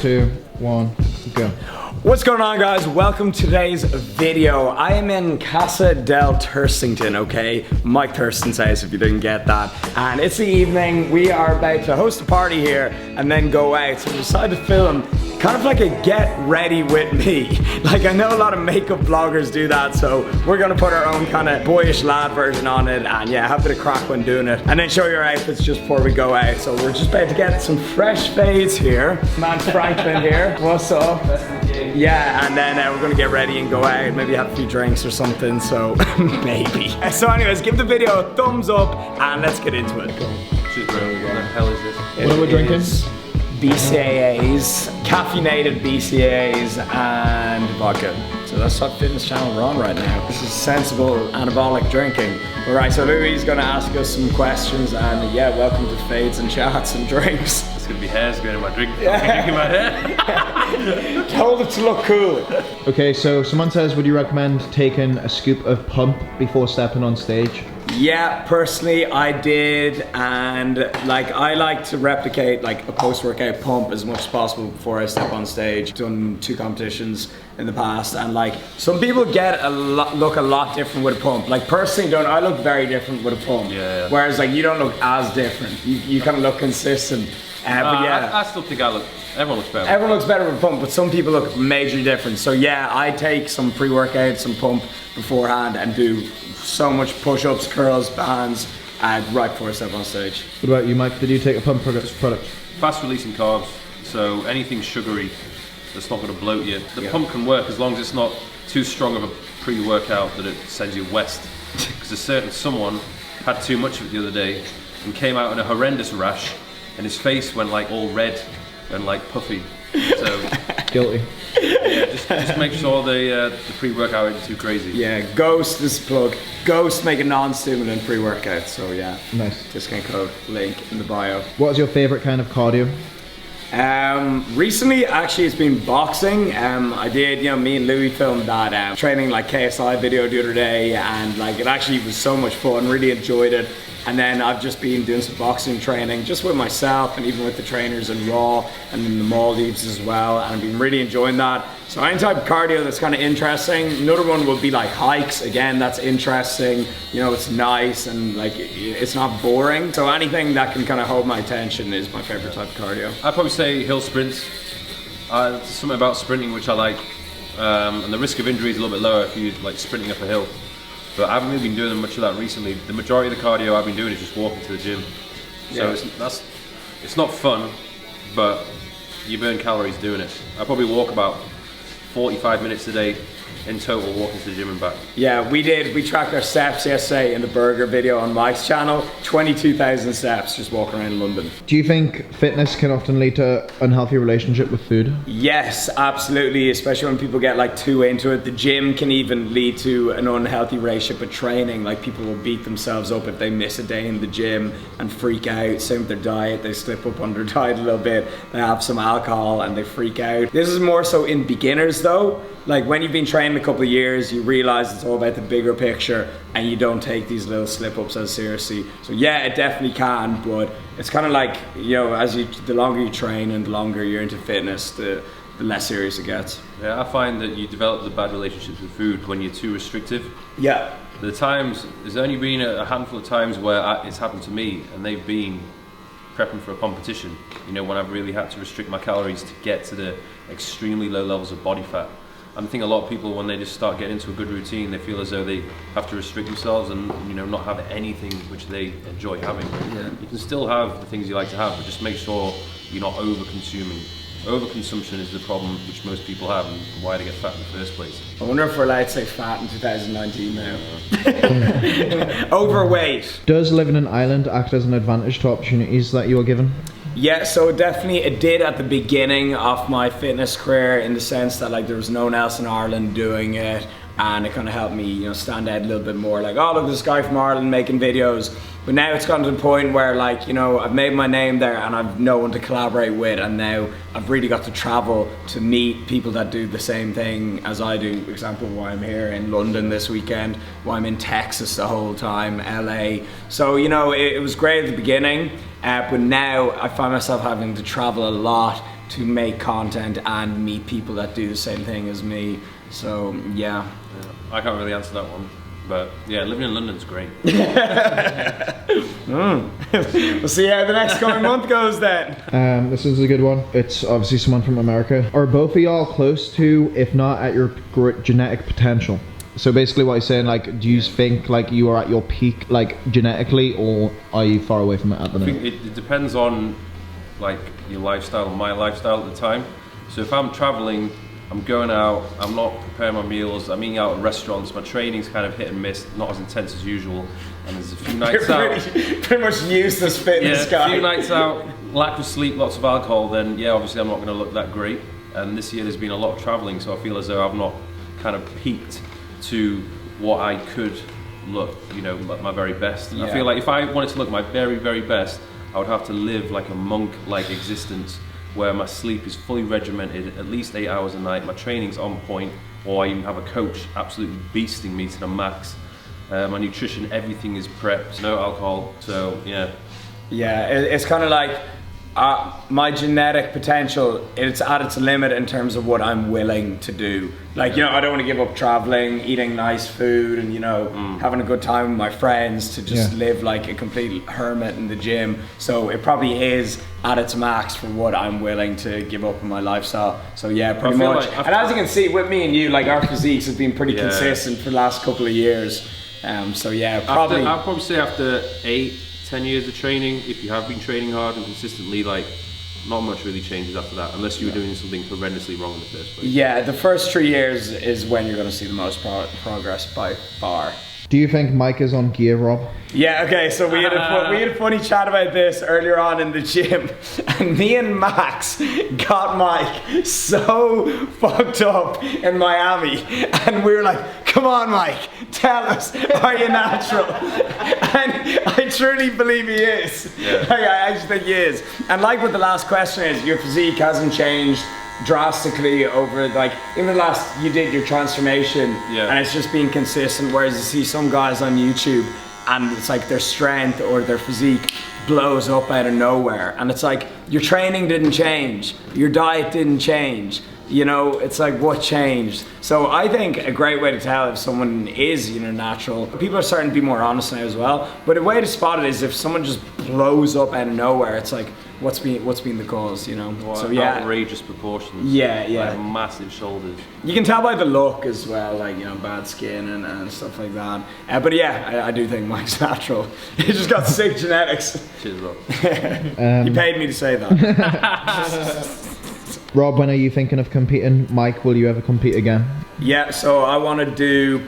2, 1, go. What's going on, guys? Welcome to today's video. I am in Casa del Thurston, okay? Mike Thurston's house, if you didn't get that. And it's the evening. We are about to host a party here and then go out. So we decided to film kind of like a get ready with me. Like, I know a lot of makeup vloggers do that, so we're gonna put our own kind of boyish lad version on it, and yeah, have a bit of crack when doing it. And then show your outfits just before we go out. So we're just about to get some fresh fades here. Man Franklin here, what's up? Yeah, and then we're gonna get ready and go out, maybe have a few drinks or something, so maybe. So anyways, give the video a thumbs up and let's get into it. Cheers, bro. What the hell is this? What are we drinking? BCAAs, caffeinated BCAAs and vodka. So that's what fitness channel we're on right now. This is sensible anabolic drinking. All right, so Louis is gonna ask us some questions, and yeah, welcome to Fades and Chats and Drinks. It's gonna be hairs going in my drink. I'm drinking my hair. Told it to look cool. Okay, so someone says, would you recommend taking a scoop of pump before stepping on stage? Yeah, personally I did, and like I like to replicate like a post-workout pump as much as possible before I step on stage. Done 2 competitions in the past, and like some people get look a lot different with a pump. Like personally, I look very different with a pump. Yeah. Whereas like you don't look as different. You kind of look consistent. But yeah, I still think everyone looks better. Everyone looks better with a pump, but some people look majorly different. So yeah, I take some pre-workout, some pump beforehand, and do so much push-ups, curls, bands, right before I step on stage. What about you, Mike? Did you take a pump product? Fast releasing carbs, so anything sugary that's not going to bloat you. The pump can work as long as it's not too strong of a pre-workout that it sends you west. Because someone had too much of it the other day and came out in a horrendous rash, and his face went like all red and like puffy. So Guilty. yeah, just make sure the pre-workout isn't too crazy. Yeah, Ghost, this is a plug. Ghost make a non-stimulant pre-workout, so yeah. Nice. Discount code, link in the bio. What is your favorite kind of cardio? Recently, actually, it's been boxing. I did, me and Louis filmed that training like KSI video the other day, and like it actually was so much fun, really enjoyed it. And then I've just been doing some boxing training just with myself and even with the trainers in Raw and in the Maldives as well, and I've been really enjoying that. So any type of cardio that's kind of interesting. Another one would be like hikes. Again, that's interesting. It's nice and like it's not boring. So anything that can kind of hold my attention is my favorite type of cardio. I'd probably say hill sprints. There's something about sprinting which I like, and the risk of injury is a little bit lower if you're like sprinting up a hill. But I haven't really been doing much of that recently. The majority of the cardio I've been doing is just walking to the gym. So it's not fun, but you burn calories doing it. I probably walk about 45 minutes a day in total, walking to the gym and back. Yeah, we tracked our steps yesterday in the burger video on Mike's channel. 22,000 steps just walking around London. Do you think fitness can often lead to unhealthy relationship with food? Yes, absolutely, especially when people get like too into it. The gym can even lead to an unhealthy relationship with training. Like people will beat themselves up if they miss a day in the gym and freak out. Same with their diet, they slip up on their diet a little bit, they have some alcohol and they freak out. This is more so in beginners though. Like when you've been training a couple of years, you realize it's all about the bigger picture and you don't take these little slip-ups as seriously. So yeah, it definitely can, but it's kind of like, the longer you train and the longer you're into fitness, the less serious it gets. Yeah, I find that you develop the bad relationships with food when you're too restrictive. Yeah. There's only been a handful of times where it's happened to me, and they've been prepping for a competition, when I've really had to restrict my calories to get to the extremely low levels of body fat. I think a lot of people, when they just start getting into a good routine, they feel as though they have to restrict themselves and not have anything which they enjoy having. Yeah. You can still have the things you like to have, but just make sure you're not over-consuming. Overconsumption is the problem which most people have and why they get fat in the first place. I wonder if we're allowed to say fat in 2019 now. Overweight. Does living in Ireland act as an advantage to opportunities that you are given? Yeah, so definitely it did at the beginning of my fitness career, in the sense that like there was no one else in Ireland doing it, and it kind of helped me stand out a little bit more, like, oh look, this guy from Ireland making videos. But now it's gotten to the point where like I've made my name there and I've no one to collaborate with, and now I've really got to travel to meet people that do the same thing as I do. For example, why I'm here in London this weekend, why I'm in Texas the whole time, LA. So it was great at the beginning, but now I find myself having to travel a lot to make content and meet people that do the same thing as me. So yeah. I can't really answer that one, but yeah, living in London's great. We'll see how the next coming month goes then. This is a good one. It's obviously someone from America. Are both of y'all close to, if not at your genetic potential? So basically what he's saying, like, do you think like you are at your peak, like genetically, or are you far away from it at the I minute? think it depends on like your lifestyle and my lifestyle at the time. So if I'm traveling, I'm going out, I'm not preparing my meals, I'm eating out at restaurants, my training's kind of hit and miss, not as intense as usual, and there's a few nights out. Pretty much useless fitness guy. A few nights out, lack of sleep, lots of alcohol, then yeah, obviously I'm not going to look that great. And this year there's been a lot of traveling, so I feel as though I've not kind of peaked to what I could look, you know, like my very best. And I feel like if I wanted to look my very, very best, I would have to live like a monk-like existence, where my sleep is fully regimented, at least 8 hours a night, my training's on point, or I even have a coach absolutely beasting me to the max. My nutrition, everything is prepped, no alcohol, so yeah. Yeah, it's kind of like my genetic potential, it's at its limit in terms of what I'm willing to do. Like, you know, I don't want to give up traveling, eating nice food, and, you know, having a good time with my friends to just live like a complete hermit in the gym. So it probably is at its max for what I'm willing to give up in my lifestyle. So yeah, pretty much. Like and as you can see with me and you, like our physiques have been pretty consistent for the last couple of years. So yeah, probably. I'd probably say after 8-10 years of training, if you have been training hard and consistently, like, not much really changes after that, unless you were doing something horrendously wrong in the first place. Yeah, the first 3 years is when you're going to see the most progress by far. Do you think Mike is on gear, Rob? Yeah, okay, so we had a funny chat about this earlier on in the gym, and me and Max got Mike so fucked up in Miami, and we were like, come on Mike, tell us, are you natural? And I truly believe he is. Yeah. Like, I actually think he is. And like what the last question is, your physique hasn't changed drastically over, like, even the last, you did your transformation, and it's just being consistent, whereas you see some guys on YouTube and it's like their strength or their physique blows up out of nowhere, and it's like your training didn't change, your diet didn't change, you know, it's like what changed? So I think a great way to tell if someone is, you know, natural, people are starting to be more honest now as well, but a way to spot it is if someone just blows up out of nowhere, it's like, what's been the cause, you know? Well, so yeah, outrageous proportions. Yeah. Like massive shoulders. You can tell by the look as well, like, you know, bad skin and stuff like that. But yeah, I do think Mike's natural. He just got sick genetics. Cheers, Rob. He paid me to say that. Rob, when are you thinking of competing? Mike, will you ever compete again? Yeah, so I want to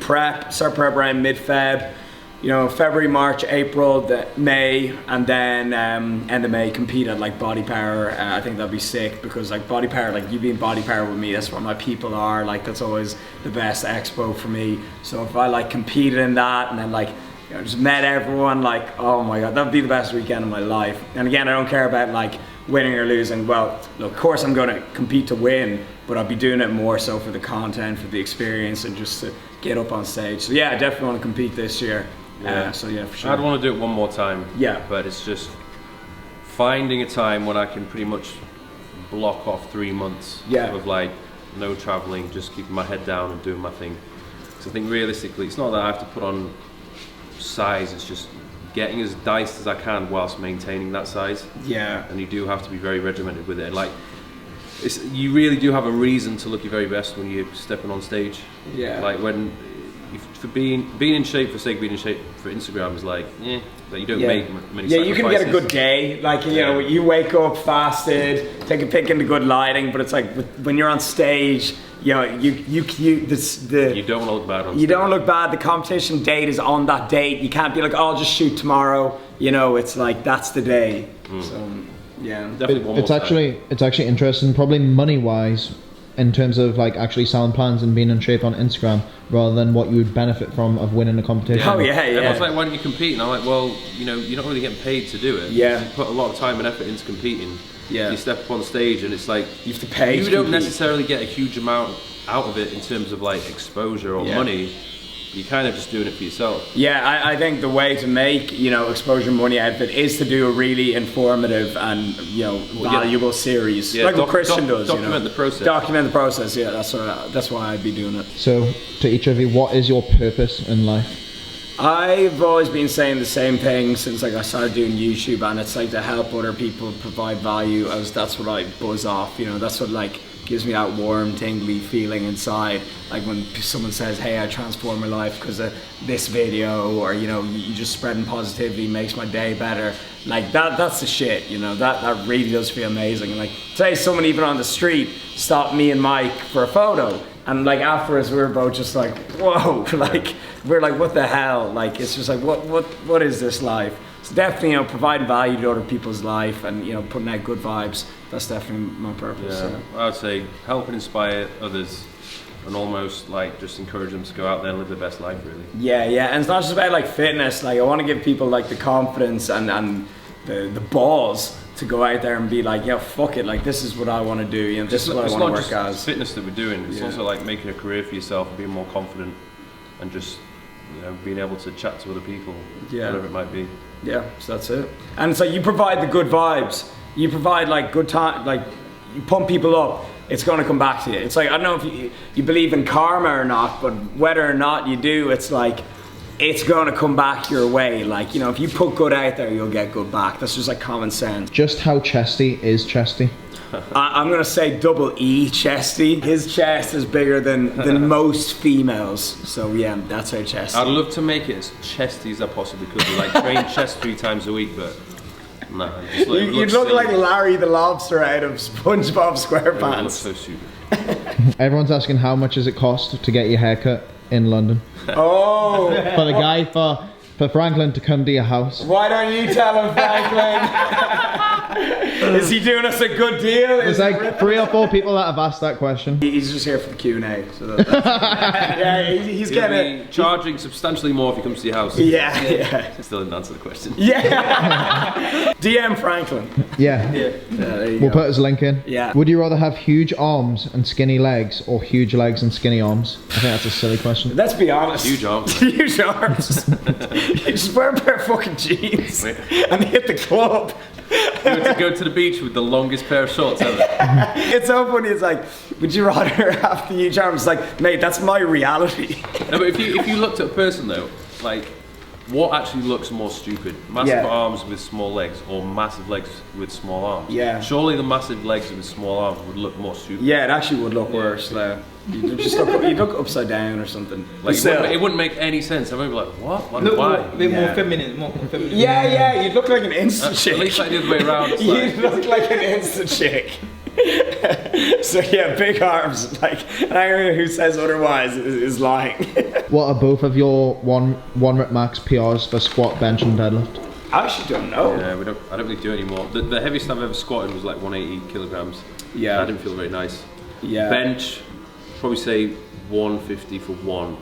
start prep around mid-Feb. You know, February, March, April, May, and then end of May compete at like Body Power. I think that'd be sick because like Body Power, like you being Body Power with me, that's where my people are. Like that's always the best expo for me. So if I like competed in that and then like, you know, just met everyone, like, oh my God, that'd be the best weekend of my life. And again, I don't care about like winning or losing. Well, look, of course I'm going to compete to win, but I'll be doing it more so for the content, for the experience, and just to get up on stage. So yeah, I definitely want to compete this year. So yeah, for sure. I'd want to do it one more time. Yeah. But it's just finding a time when I can pretty much block off 3 months of like no traveling, just keeping my head down and doing my thing. Because I think realistically, it's not that I have to put on size, it's just getting as diced as I can whilst maintaining that size. Yeah. And you do have to be very regimented with it. And like, you really do have a reason to look your very best when you're stepping on stage. Yeah. Like when, for being in shape for sake of being in shape for Instagram is like, but you don't make many sacrifices. You can get a good day, like, you know, you wake up fasted, take a pic into good lighting, but it's like when you're on stage, you know, you don't want to look bad on stage. You don't look bad, the competition date is on that date, you can't be like, oh, I'll just shoot tomorrow, you know, it's like, that's the day. So, yeah. Definitely it's actually interesting, probably money-wise, in terms of like actually selling plans and being in shape on Instagram rather than what you would benefit from of winning a competition. Oh yeah. Everyone's like, why don't you compete? And I'm like, well, you know, you're not really getting paid to do it. Yeah. You put a lot of time and effort into competing. Yeah. You step up on stage and it's like, you have to pay. You don't necessarily get a huge amount out of it in terms of like exposure or money, you're kind of just doing it for yourself. Yeah, I think the way to make, you know, exposure money out of it is to do a really informative and, you know, valuable series. Yeah, like what Christian does, document you know. the process. Document the process, yeah, that's why I'd be doing it. So, to each of you, what is your purpose in life? I've always been saying the same thing since like I started doing YouTube, and it's like to help other people provide value, as that's what I buzz off, you know, that's what like gives me that warm, tingly feeling inside. Like when someone says, hey, I transformed my life because of this video, or you know, you just spreading positivity makes my day better. Like that's the shit, you know, that really does feel amazing. And like today someone even on the street stopped me and Mike for a photo, and like afterwards we were both just like, whoa, like we're like, what the hell? Like it's just like, what is this life? So definitely, you know, providing value to other people's life and, you know, putting out good vibes. That's definitely my purpose. Yeah, I would say help and inspire others, and almost like just encourage them to go out there and live their best life, really. Yeah, and it's not just about like fitness. Like I want to give people like the confidence and the balls to go out there and be like, yeah, fuck it, like this is what I want to do. You know, this is what I want to work as. It's not just fitness that we're doing. It's also like making a career for yourself and being more confident, and just, you know, being able to chat to other people, whatever it might be. Yeah, so that's it. And so you provide the good vibes. You provide like good time, like you pump people up. It's going to come back to you. It's like, I don't know if you believe in karma or not, but whether or not you do, it's like, it's going to come back your way. Like, you know, if you put good out there, you'll get good back. That's just like common sense. Just how chesty is Chesty? I'm going to say double E Chesty. His chest is bigger than most females. So yeah, that's how Chesty. I'd love to make it as chesty as I possibly could. Like train chest 3 times a week, but no. You'd look like Larry the Lobster out of SpongeBob SquarePants. It looks so stupid. Everyone's asking how much does it cost to get your haircut in London? Oh! For the guy, for Franklin to come to your house. Why don't you tell him, Franklin? Is he doing us a good deal? There's like 3 or 4 people that have asked that question. He's just here for the Q&A. So yeah, he's getting charging substantially more if he comes to your house. Yeah. I still didn't answer the question. Yeah. DM Franklin. Yeah. We'll put his link in. Yeah. Would you rather have huge arms and skinny legs, or huge legs and skinny arms? I think that's a silly question. Let's be honest. Huge arms. Huge arms. You just wear a pair of fucking jeans and hit the club. You want to go to the beach with the longest pair of shorts ever. It's so funny. It's like, would you rather have the huge arms? It's like, mate, that's my reality. No, but if you looked at a person though, like, what actually looks more stupid? Massive arms with small legs, or massive legs with small arms? Yeah. Surely the massive legs with small arms would look more stupid. Yeah, it actually would look worse. You'd just you'd look upside down or something. Like it wouldn't make any sense. I would be like, what? Why? A bit more feminine, more feminine. Yeah, you'd look like an instant chick. At least like the other way around. You'd look like an instant chick. So yeah, big arms. Like, anyone who says otherwise is lying. What are both of your one rep max PRs for squat, bench, and deadlift? I actually don't know. Yeah, I don't really do it anymore. The heaviest I've ever squatted was like 180 kilograms. Yeah. That didn't feel very nice. Yeah. Bench, probably say 150 for 1.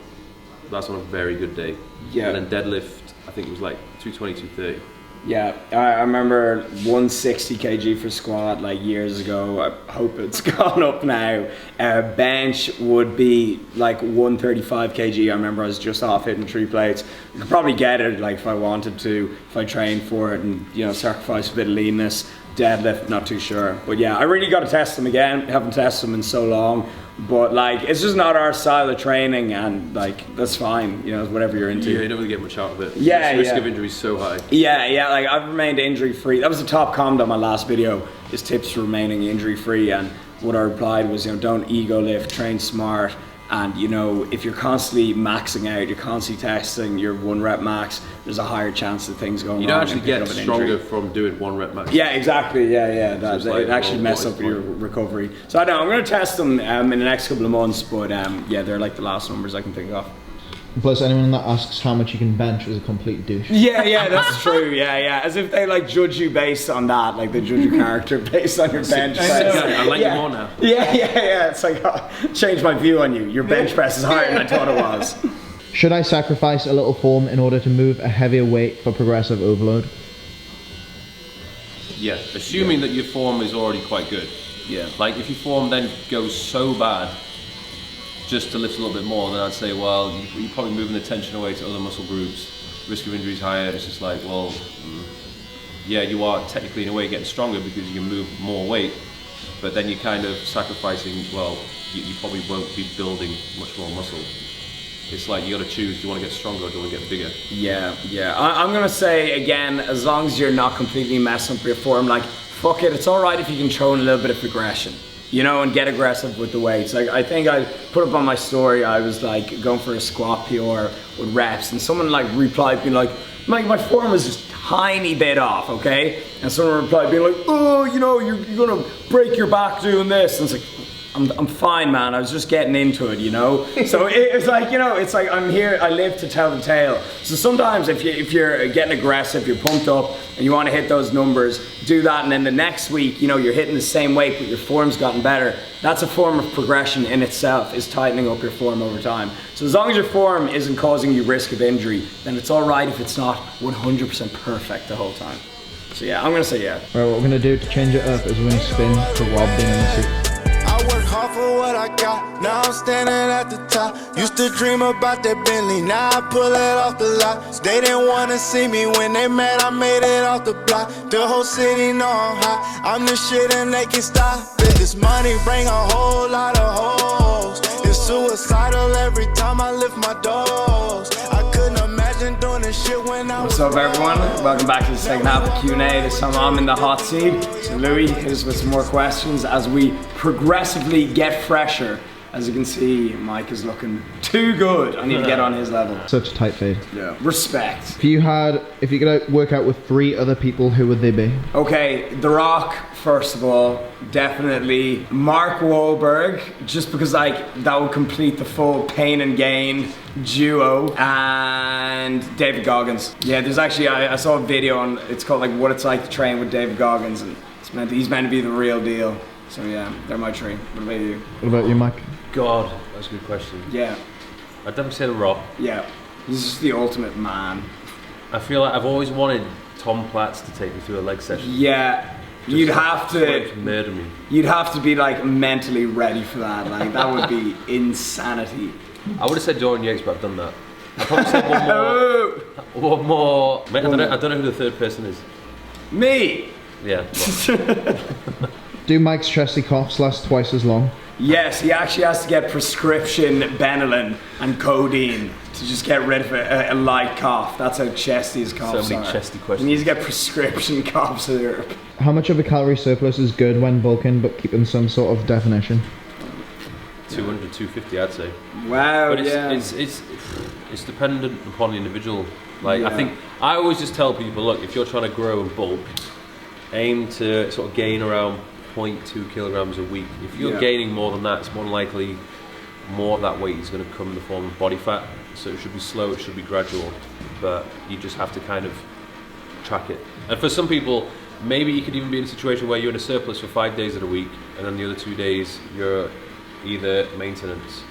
That's on a very good day. Yeah. And then deadlift, I think it was like 220, 230. Yeah, I remember 160 kg for squat like years ago. I hope it's gone up now. Bench would be like 135 kg. I remember I was just off hitting 3 plates. I could probably get it like if I wanted to, if I trained for it and, you know, sacrifice a bit of leanness. Deadlift, not too sure. But yeah, I really got to test them again. I haven't tested them in so long. But like, it's just not our style of training, and like, that's fine, you know, whatever you're into. Yeah, you don't really get much out of it. Yeah, the risk of injury is so high. Yeah, like I've remained injury free. That was the top comment on my last video, is tips for remaining injury free. And what I replied was, you know, don't ego lift, train smart. And you know, if you're constantly maxing out, you're constantly testing your 1 rep max, there's a higher chance of things going wrong. You don't actually get stronger from doing 1 rep max. Yeah, exactly. Yeah. So It actually mess up your recovery. So I know I'm going to test them in the next couple of months, but yeah, they're like the last numbers I can think of. Plus, anyone that asks how much you can bench is a complete douche. Yeah, that's true. Yeah. As if they like judge you based on that, like they judge your character based on your bench press. I like you more now. Yeah. It's like, change my view on you. Your bench press is higher than I thought it was. Should I sacrifice a little form in order to move a heavier weight for progressive overload? Yeah, assuming that your form is already quite good. Yeah. Like if your form then goes so bad just to lift a little bit more, then I'd say, well, you're probably moving the tension away to other muscle groups. Risk of injury is higher. It's just like, well, yeah, you are technically in a way getting stronger because you can move more weight, but then you're kind of sacrificing, well, you probably won't be building much more muscle. It's like you got to choose, do you want to get stronger or do you want to get bigger? Yeah. I'm going to say, again, as long as you're not completely messing up your form, like, fuck it, it's all right if you can throw in a little bit of aggression, you know, and get aggressive with the weights. Like, I think I put up on my story, I was like going for a squat PR with reps, and someone like replied being like, my form was just tiny bit off, okay? And someone replied being like, oh, you know, you're gonna break your back doing this. And it's like, I'm fine, man. I was just getting into it, you know? So it's like, you know, it's like I'm here, I live to tell the tale. So sometimes if you're getting aggressive, you're pumped up and you want to hit those numbers, do that, and then the next week, you know, you're hitting the same weight but your form's gotten better. That's a form of progression in itself, is tightening up your form over time. So as long as your form isn't causing you risk of injury, then it's all right if it's not 100% perfect the whole time. So yeah, I'm gonna say yeah. Right, what we're gonna do to change it up is we're gonna spin to Rob being in the seat. I work hard for what I got, now I'm standing at the top. Used to dream about that Bentley, now I pull it off the lot. They didn't wanna see me when they mad, I made it off the block. The whole city know I'm hot, I'm the shit and they can stop it. This money bring a whole lot of hoes. It's suicidal every time I lift my doors. I couldn't imagine doing this shit when I was. What's up, everyone? Welcome back to the second half of Q&A. This time I'm in the hot seat. So Louis hit us with some more questions as we progressively get fresher. As you can see, Mike is looking too good. I need to get on his level. Such a tight fade. Yeah. Respect. If you could work out with 3 other people, who would they be? Okay, The Rock, first of all, definitely. Mark Wahlberg, just because like that would complete the full pain and gain duo. And David Goggins. Yeah, there's actually, I saw a video on, it's called like What It's Like to Train with David Goggins, and he's meant to be the real deal. So yeah, they're my 3. What about you? What about you, Mike? God, that's a good question. Yeah. I'd definitely say The Rock. Yeah. He's just the ultimate man. I feel like I've always wanted Tom Platz to take me through a leg session. Yeah. You'd have to murder me. You'd have to be like mentally ready for that. Like that would be insanity. I would have said Dorian Yates, but I've done that. I'd probably say one more. Mate, I don't know who the third person is. Me. Yeah. Do Mike's chesty coughs last twice as long? Yes, he actually has to get prescription Benylin and codeine to just get rid of a light cough. That's how chesty his coughs So many are. chesty questions. He needs to get prescription cough syrup. How much of a calorie surplus is good when bulking but keeping some sort of definition? 200, 250, I'd say. Wow, But yeah. it's dependent upon the individual. Like Yeah. I think I always just tell people, look, if you're trying to grow and bulk, aim to sort of gain around 0.2 kilograms a week. If you're gaining more than that, it's more than likely more of that weight is going to come in the form of body fat. So it should be slow, it should be gradual, but you just have to kind of track it. And for some people, maybe you could even be in a situation where you're in a surplus for 5 days of the week, and then the other 2 days you're either maintenance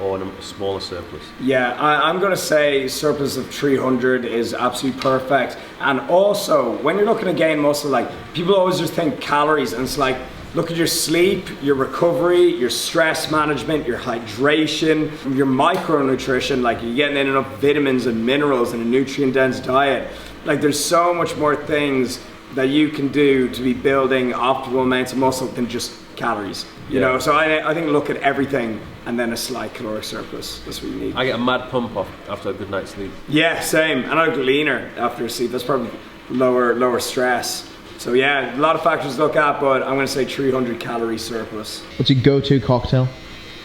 or in a smaller surplus. Yeah, I'm gonna say surplus of 300 is absolutely perfect. And also, when you're looking to gain muscle, like people always just think calories, and it's like, look at your sleep, your recovery, your stress management, your hydration, your micronutrition, like you're getting in enough vitamins and minerals in a nutrient-dense diet. Like there's so much more things that you can do to be building optimal amounts of muscle than just calories. You know, so I think look at everything and then a slight caloric surplus. That's what you need. I get a mad pump off after a good night's sleep. Yeah, same. And I look leaner after sleep. That's probably lower stress. So yeah, a lot of factors to look at, but I'm gonna say 300 calorie surplus. What's your go-to cocktail?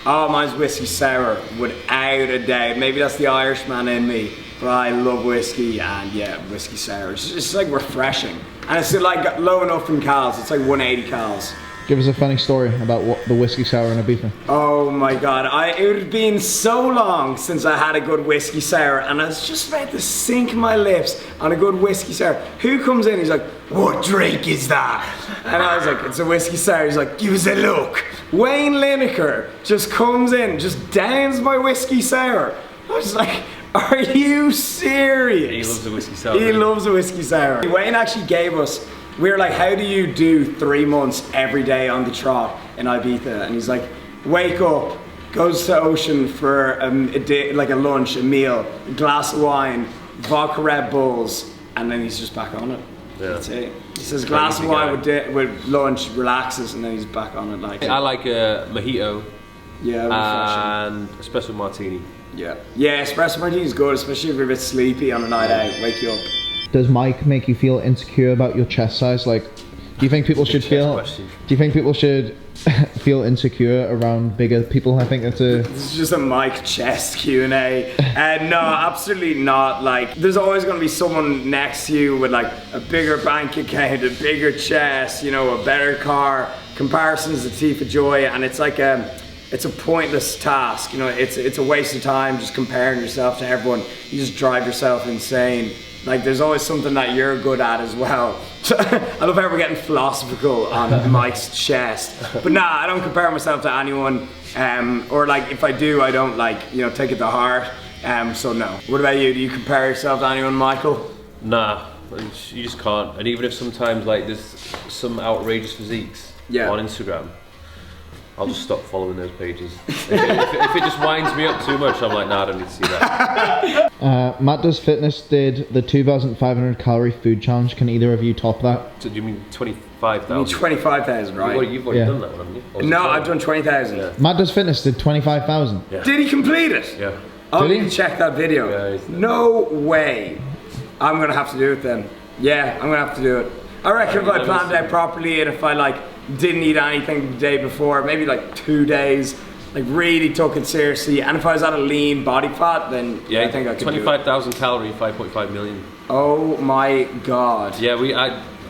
Oh, mine's whiskey sour, without a doubt. Maybe that's the Irishman in me, but I love whiskey, and yeah, whiskey sour. It's just like refreshing. And it's like low enough in calories. It's like 180 calories. Give us a funny story about the whiskey sour in Ibiza. Oh my god, it had been so long since I had a good whiskey sour, and I was just about to sink my lips on a good whiskey sour. Who comes in? He's like, "What drink is that?" And I was like, "It's a whiskey sour." He's like, "Give us a look." Wayne Lineker just comes in, just downs my whiskey sour. I was like, are you serious? He loves a whiskey sour. He loves a whiskey sour. Wayne actually gave us, we were like, how do you do 3 months every day on the trot in Ibiza? And he's like, wake up, goes to Ocean for a day, like a lunch, a meal, a glass of wine, vodka Red Bulls, and then he's just back on it. Yeah. That's it. He says glass of wine with lunch, relaxes, and then he's back on it. Like I like a mojito. Yeah, refreshing. And espresso martini. Yeah, espresso martini is good, especially if you're a bit sleepy on a night out. Wake you up. Does Mike make you feel insecure about your chest size? Like, do you think people should feel? Question. Do you think people should feel insecure around bigger people? I think that's a. This is just a Mike chest Q&A. No, absolutely not. Like, there's always going to be someone next to you with like a bigger bank account, a bigger chest, you know, a better car. Comparison is the thief of joy, and it's like it's a pointless task. You know, it's a waste of time just comparing yourself to everyone. You just drive yourself insane. Like, there's always something that you're good at as well. I love how we're getting philosophical on Mike's chest. But nah, I don't compare myself to anyone. Or like, if I do, I don't like, you know, take it to heart. So no. What about you? Do you compare yourself to anyone, Michael? Nah, you just can't. And even if sometimes like there's some outrageous physiques on Instagram, I'll just stop following those pages. If it just winds me up too much, I'm like, nah, I don't need to see that. Matt Does Fitness did the 2,500 calorie food challenge. Can either of you top that? So do you mean 25,000? You mean 25,000, right? Well, you've already done that one, haven't you? Or was it No, 20? I've done 20,000. Yeah. Matt Does Fitness did 25,000. Yeah. Did he complete it? Yeah. Oh, Did you he? can check that video. Yeah, he's done. No way. I'm gonna have to do it then. Yeah, I'm gonna have to do it. I reckon if I planned it out properly and if I like didn't eat anything the day before, maybe like 2 days, like really took it seriously, and if I was at a lean body fat, then Yeah, I think I could 25,000 calorie, 5.5 million. do it. Oh my god. Yeah,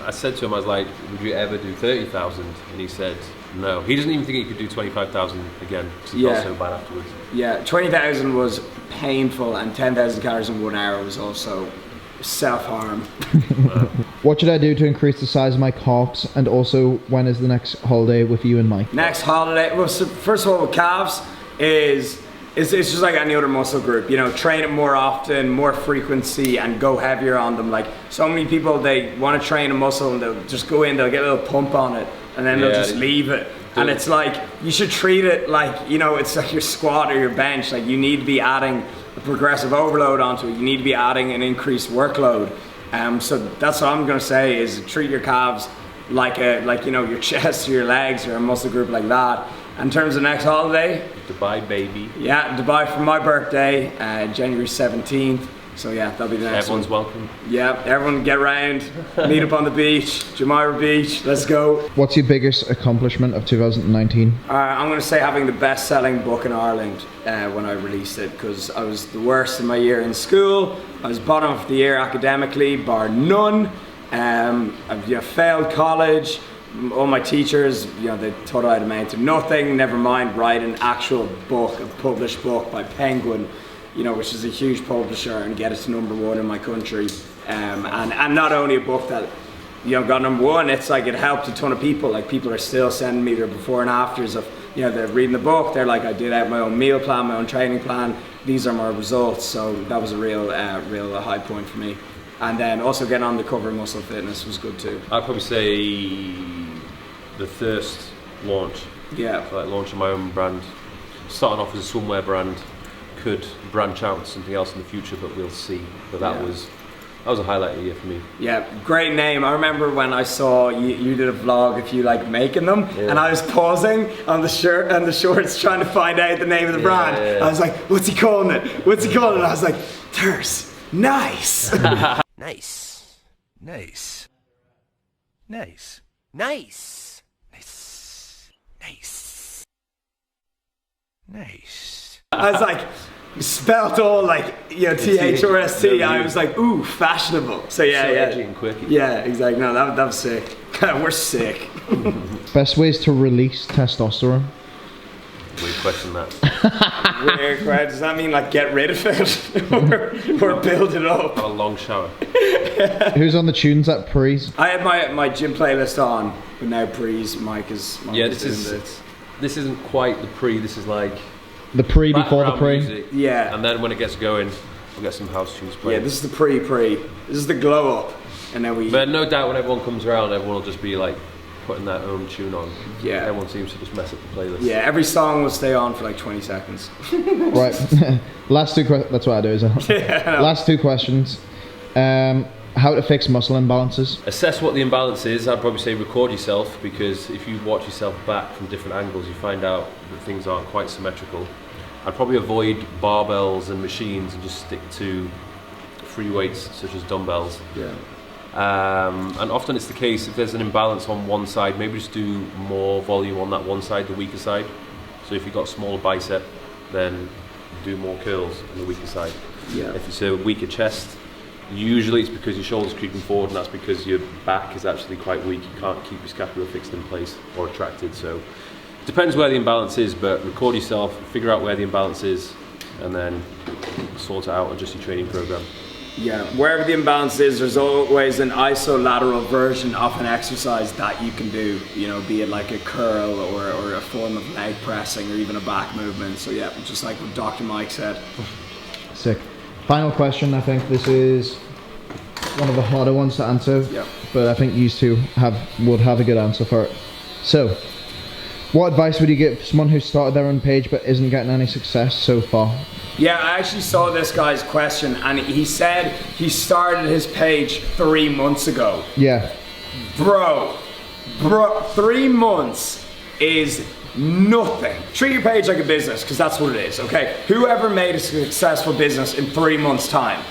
I said to him, I was like, would you ever do 30,000? And he said, no. He doesn't even think he could do 25,000 again, because he felt so bad afterwards. Yeah, 20,000 was painful, and 10,000 calories in 1 hour was also self-harm. What should I do to increase the size of my calves? And also, when is the next holiday with you and Mike? Next holiday, well, so first of all, with calves it's just like any other muscle group, you know, train it more often, more frequency, and go heavier on them. Like, so many people, they want to train a muscle and they'll just go in, they'll get a little pump on it, and then they'll just leave it. And it's like, you should treat it like, you know, it's like your squat or your bench. Like, you need to be adding a progressive overload onto it. You need to be adding an increased workload. So that's what I'm gonna say, is treat your calves like you know, your chest or your legs or a muscle group like that. In terms of next holiday, Dubai, baby. yeah, Dubai for my birthday, January 17th. So yeah, that'll be the next Everyone's one. welcome. Yeah, everyone get round, meet up on the beach, Jumeirah Beach, let's go. What's your biggest accomplishment of 2019? I'm going to say having the best-selling book in Ireland when I released it, because I was the worst in my year in school. I was bottom of the year academically, bar none. I failed college. All my teachers, you know, they thought I'd amount to nothing. Never mind write an actual book, a published book by Penguin, you know, which is a huge publisher, and get it to #1 in my country. And not only a book that, you know, got #1, it's like it helped a ton of people. Like, people are still sending me their before and afters of, you know, they're reading the book, they're like, I did out my own meal plan, my own training plan, these are my results. So that was a real high point for me. And then also getting on the cover of Muscle Fitness was good too. I'd probably say the Thirst launch. Yeah. So like launching my own brand. Starting off as a swimwear brand, could branch out to something else in the future, but we'll see. But that was a highlight of the year for me. Yeah, great name. I remember when I saw you did a vlog of you like making them, and I was pausing on the shirt and the shorts trying to find out the name of the brand. I was like, what's he calling it? What's he calling it? I was like, Thirst. Nice. Nice. Nice. Nice. Nice. Nice. Nice. Nice. I was like, spelt all like, you know, THRST. I was like, ooh, fashionable. So yeah, So yeah. edgy and quirky. Yeah, exactly. No, that was sick. We're sick. Best ways to release testosterone? Weird question that. Weird, right? Does that mean like get rid of it or build it up? Have a long shower. Who's on the tunes at Prees? I had my gym playlist on, but now Prees, Mike is Yeah, doing this isn't quite the pre. This is like The pre before the background pre? music. Yeah. And then when it gets going, we'll get some house tunes Yeah, playing. this is the pre. This is the glow up, and then we. But no doubt when everyone comes around, everyone will just be like putting their own tune on. Yeah. Everyone seems to just mess up the playlist. Yeah, every song will stay on for like 20 seconds. Right. Last two questions. That's what I do. Is Last two questions. How to fix muscle imbalances? Assess what the imbalance is. I'd probably say record yourself, because if you watch yourself back from different angles, you find out that things aren't quite symmetrical. I'd probably avoid barbells and machines and just stick to free weights such as dumbbells. Yeah. And often it's the case, if there's an imbalance on one side, maybe just do more volume on that one side, the weaker side. So if you've got a smaller bicep, then do more curls on the weaker side. Yeah. If it's a weaker chest, usually it's because your shoulder's creeping forward, and that's because your back is actually quite weak. You can't keep your scapula fixed in place or retracted. So it depends where the imbalance is, but record yourself, figure out where the imbalance is, and then sort it out and adjust your training program. Yeah, wherever the imbalance is, there's always an isolateral version of an exercise that you can do, you know, be it like a curl or a form of leg pressing or even a back movement. So yeah, just like what Dr. Mike said. Sick. Final question. I think this is one of the harder ones to answer, but I think you two would have a good answer for it. So, what advice would you give someone who started their own page but isn't getting any success so far? Yeah, I actually saw this guy's question, and he said he started his page 3 months ago. Yeah. Bro, 3 months is nothing. Treat your page like a business, because that's what it is, okay? Whoever made a successful business in 3 months' time?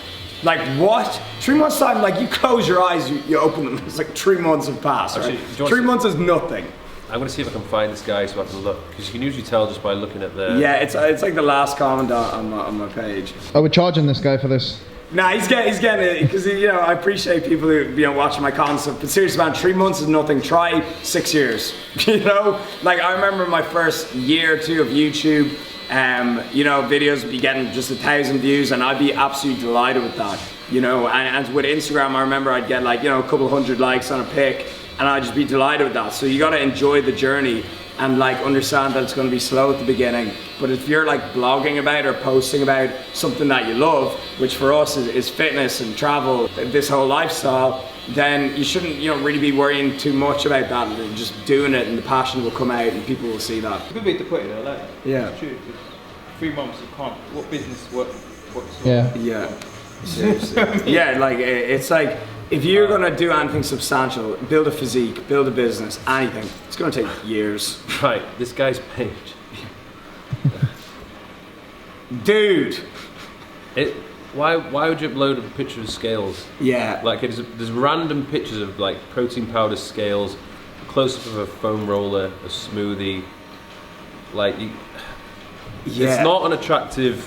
Like what? 3 months' time, like you close your eyes, you open them, it's like 3 months have passed, right? Actually, 3 months is nothing. I'm going to see if I can find this guy so I can look, because you can usually tell just by looking at the... Yeah, it's like the last comment on my page. Oh, we're charging this guy for this. Nah, he's getting it, because, you know, I appreciate people who, you know, watching my content, but seriously, man, 3 months is nothing. Try 6 years, you know? Like, I remember my first year or two of YouTube, you know, videos would be getting just 1,000 views, and I'd be absolutely delighted with that, you know? And with Instagram, I remember I'd get, like, you know, a couple hundred likes on a pic, and I'd just be delighted with that. So you gotta enjoy the journey and like understand that it's gonna be slow at the beginning. But if you're like blogging about or posting about something that you love, which for us is fitness and travel, this whole lifestyle, then you shouldn't, you know, really be worrying too much about that, and just doing it, and the passion will come out and people will see that. Good way to put it though, like, Yeah. it's true. 3 months you can't, what business works? Yeah. Yeah, seriously. Yeah, like it's like, if you're gonna do anything substantial, build a physique, build a business, anything, it's gonna take years. Right, this guy's page. Dude! Why would you upload a picture of scales? Yeah. Like there's random pictures of like protein powder scales, a close-up of a foam roller, a smoothie. Like, it's not an attractive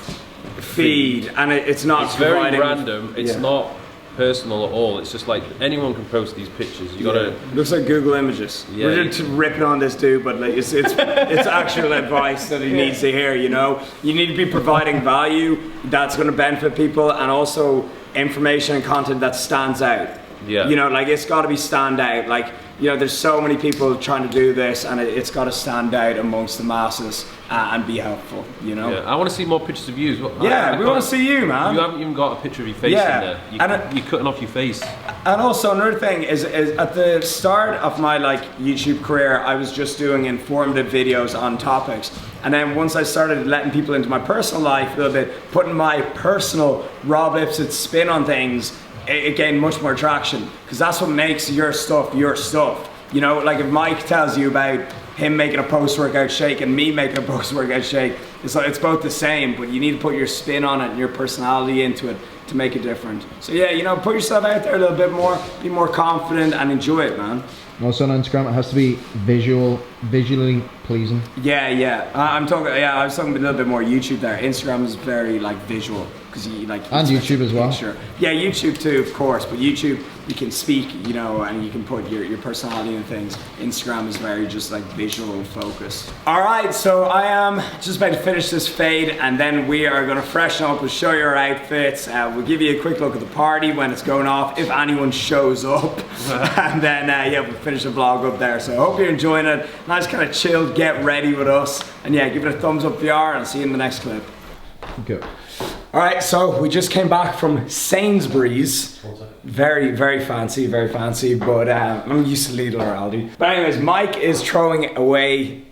feed, and it's not. It's very random. It's not personal at all. It's just like anyone can post these pictures. You gotta. Looks like Google Images. Yeah, We're just ripping on this dude, but like it's actual advice that he needs to hear. You know, you need to be providing value that's going to benefit people, and also information and content that stands out. Yeah. You know, like it's got to be stand out. Like, you know, there's so many people trying to do this, and it's got to stand out amongst the masses and be helpful, you know? Yeah, I want to see more pictures of you. Yeah, we want to see you, man. You haven't even got a picture of your face in there. You're cutting off your face. And also another thing is at the start of my like YouTube career, I was just doing informative videos on topics. And then once I started letting people into my personal life a little bit, putting my personal Rob Lipsett spin on things, it gained much more traction, because that's what makes your stuff. You know, like if Mike tells you about him making a post-workout shake and me making a post-workout shake, it's both the same, but you need to put your spin on it and your personality into it to make it different. So yeah, you know, put yourself out there a little bit more, be more confident, and enjoy it, man. Also on Instagram, it has to be visually pleasing. Yeah. I was talking a little bit more YouTube there. Instagram is very like visual, because you like. And YouTube as well. Sure. Yeah, YouTube too, of course. But YouTube, you can speak, you know, and you can put your personality in things. Instagram is very just like visual focused. All right, so I am just about to finish this fade, and then we are gonna freshen up and show you our outfits. We'll give you a quick look at the party when it's going off, if anyone shows up, and then yeah, we'll finish the vlog up there. So I hope you're enjoying it. Nice kind of chilled, get ready with us, and yeah, give it a thumbs up if you are, and I'll see you in the next clip. Go. All right, so we just came back from Sainsbury's. Very, very fancy, but I'm used to Lidl or Aldi. But anyways, Mike is throwing away,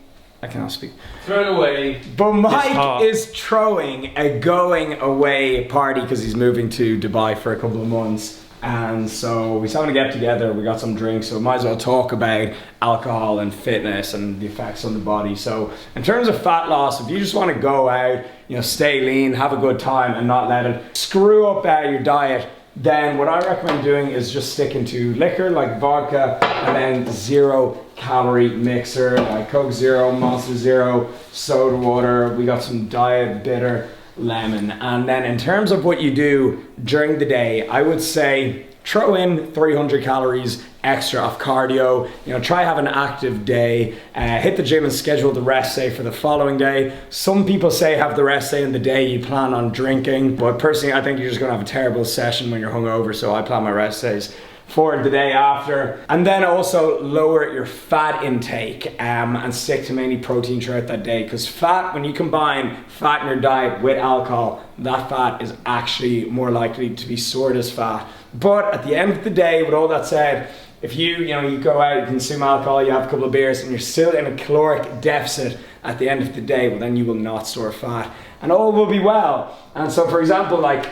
I cannot speak. Throw it away. But Mike is throwing a going away party because he's moving to Dubai for a couple of months. And so we're having to get together, we got some drinks, so we might as well talk about alcohol and fitness and the effects on the body. So in terms of fat loss, if you just want to go out, you know, stay lean, have a good time and not let it screw up your diet, then what I recommend doing is just sticking to liquor like vodka and then 0-calorie mixer like Coke Zero, Monster Zero, soda water. We got some diet bitter lemon. And then in terms of what you do during the day, I would say throw in 300 calories extra of cardio. You know, try have an active day, hit the gym and schedule the rest day for the following day. Some people say have the rest day in the day you plan on drinking, but personally I think you're just gonna have a terrible session when you're hungover, so I plan my rest days for the day after. And then also lower your fat intake and stick to mainly protein throughout that day, because fat, when you combine fat in your diet with alcohol, that fat is actually more likely to be stored as fat. But at the end of the day, with all that said, if you go out, you consume alcohol, you have a couple of beers and you're still in a caloric deficit at the end of the day, well then you will not store fat and all will be well. And so for example, like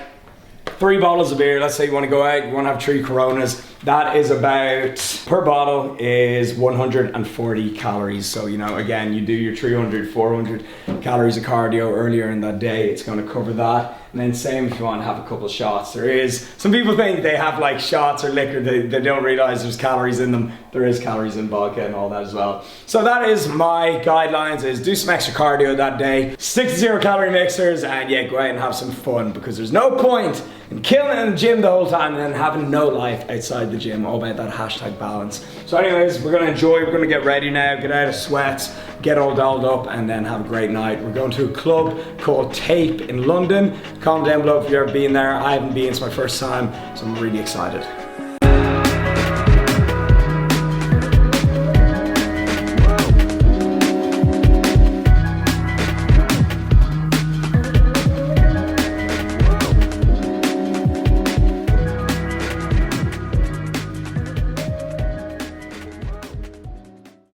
3 bottles of beer, let's say you want to go out, you want to have 3 Coronas, that is about, per bottle is 140 calories. So, you know, again, you do your 300, 400 calories of cardio earlier in that day, it's going to cover that. And then same if you want to have a couple of shots. There is, some people think they have like shots or liquor, they don't realize there's calories in them. There is calories in vodka and all that as well. So that is my guidelines, is do some extra cardio that day, stick to 0-calorie mixers, and yeah, go out and have some fun, because there's no point in killing in the gym the whole time and then having no life outside the gym. All about that hashtag balance. So anyways, we're gonna enjoy, we're gonna get ready now, get out of sweats, get all dolled up, and then have a great night. We're going to a club called Tape in London. Comment down below if you've ever been there. I haven't been, it's my first time, so I'm really excited.